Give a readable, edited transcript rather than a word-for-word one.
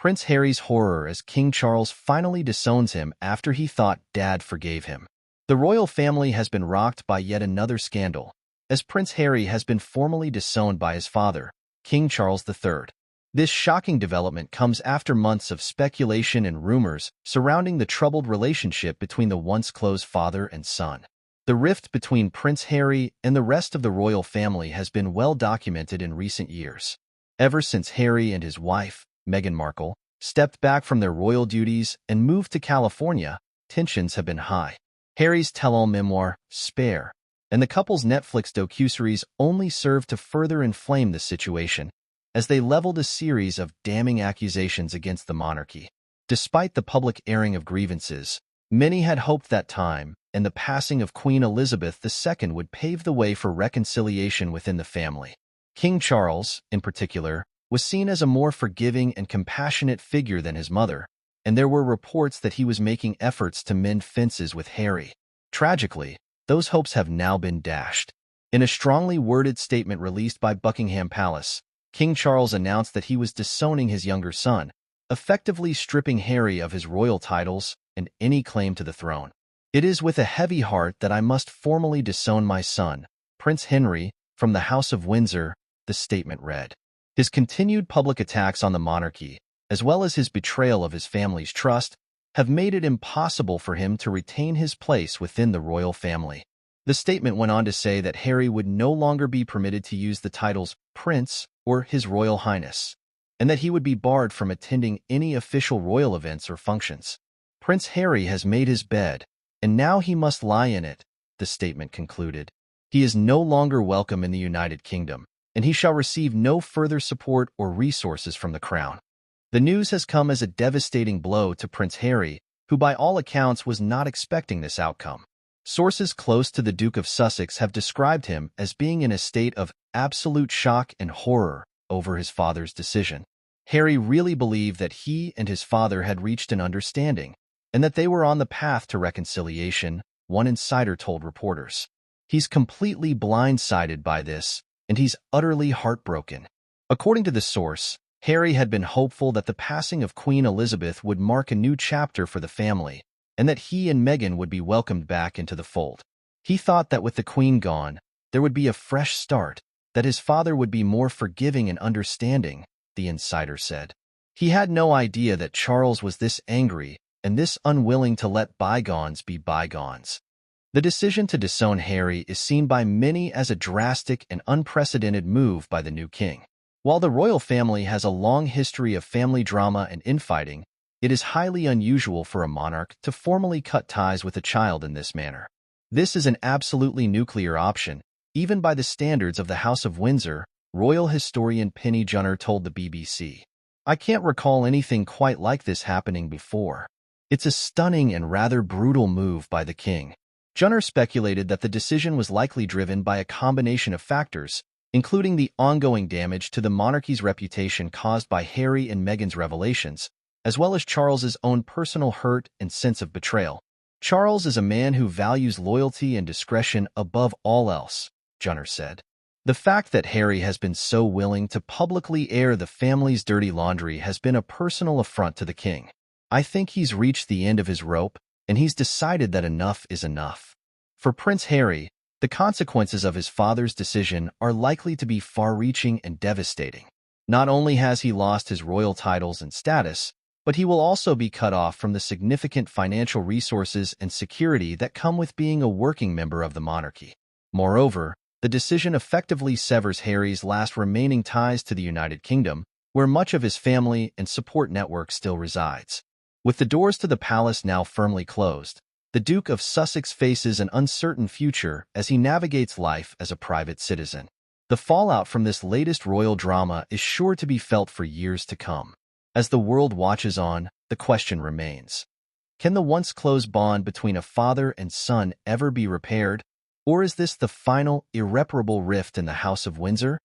Prince Harry's horror as King Charles finally disowns him after he thought Dad forgave him. The royal family has been rocked by yet another scandal, as Prince Harry has been formally disowned by his father, King Charles III. This shocking development comes after months of speculation and rumors surrounding the troubled relationship between the once close father and son. The rift between Prince Harry and the rest of the royal family has been well documented in recent years. Ever since Harry and his wife, Meghan Markle, stepped back from their royal duties and moved to California, tensions have been high. Harry's tell-all memoir, Spare, and the couple's Netflix docuseries only served to further inflame the situation, as they leveled a series of damning accusations against the monarchy. Despite the public airing of grievances, many had hoped that time and the passing of Queen Elizabeth II would pave the way for reconciliation within the family. King Charles, in particular, was seen as a more forgiving and compassionate figure than his mother, and there were reports that he was making efforts to mend fences with Harry. Tragically, those hopes have now been dashed. In a strongly worded statement released by Buckingham Palace, King Charles announced that he was disowning his younger son, effectively stripping Harry of his royal titles and any claim to the throne. "It is with a heavy heart that I must formally disown my son, Prince Henry, from the House of Windsor," the statement read. His continued public attacks on the monarchy, as well as his betrayal of his family's trust, have made it impossible for him to retain his place within the royal family. The statement went on to say that Harry would no longer be permitted to use the titles Prince or His Royal Highness, and that he would be barred from attending any official royal events or functions. "Prince Harry has made his bed, and now he must lie in it," the statement concluded. "He is no longer welcome in the United Kingdom, and he shall receive no further support or resources from the crown." The news has come as a devastating blow to Prince Harry, who by all accounts was not expecting this outcome. Sources close to the Duke of Sussex have described him as being in a state of absolute shock and horror over his father's decision. Harry really believed that he and his father had reached an understanding, and that they were on the path to reconciliation, one insider told reporters. "He's completely blindsided by this, and he's utterly heartbroken." According to the source, Harry had been hopeful that the passing of Queen Elizabeth would mark a new chapter for the family, and that he and Meghan would be welcomed back into the fold. He thought that with the Queen gone, there would be a fresh start, that his father would be more forgiving and understanding, the insider said. He had no idea that Charles was this angry and this unwilling to let bygones be bygones. The decision to disown Harry is seen by many as a drastic and unprecedented move by the new king. While the royal family has a long history of family drama and infighting, it is highly unusual for a monarch to formally cut ties with a child in this manner. This is an absolutely nuclear option, even by the standards of the House of Windsor, royal historian Penny Junor told the BBC. "I can't recall anything quite like this happening before. It's a stunning and rather brutal move by the king." Junor speculated that the decision was likely driven by a combination of factors, including the ongoing damage to the monarchy's reputation caused by Harry and Meghan's revelations, as well as Charles's own personal hurt and sense of betrayal. "Charles is a man who values loyalty and discretion above all else," Junor said. "The fact that Harry has been so willing to publicly air the family's dirty laundry has been a personal affront to the king. I think he's reached the end of his rope, and he's decided that enough is enough." For Prince Harry, the consequences of his father's decision are likely to be far-reaching and devastating. Not only has he lost his royal titles and status, but he will also be cut off from the significant financial resources and security that come with being a working member of the monarchy. Moreover, the decision effectively severs Harry's last remaining ties to the United Kingdom, where much of his family and support network still resides. With the doors to the palace now firmly closed, the Duke of Sussex faces an uncertain future as he navigates life as a private citizen. The fallout from this latest royal drama is sure to be felt for years to come. As the world watches on, the question remains: can the once close bond between a father and son ever be repaired? Or is this the final, irreparable rift in the House of Windsor?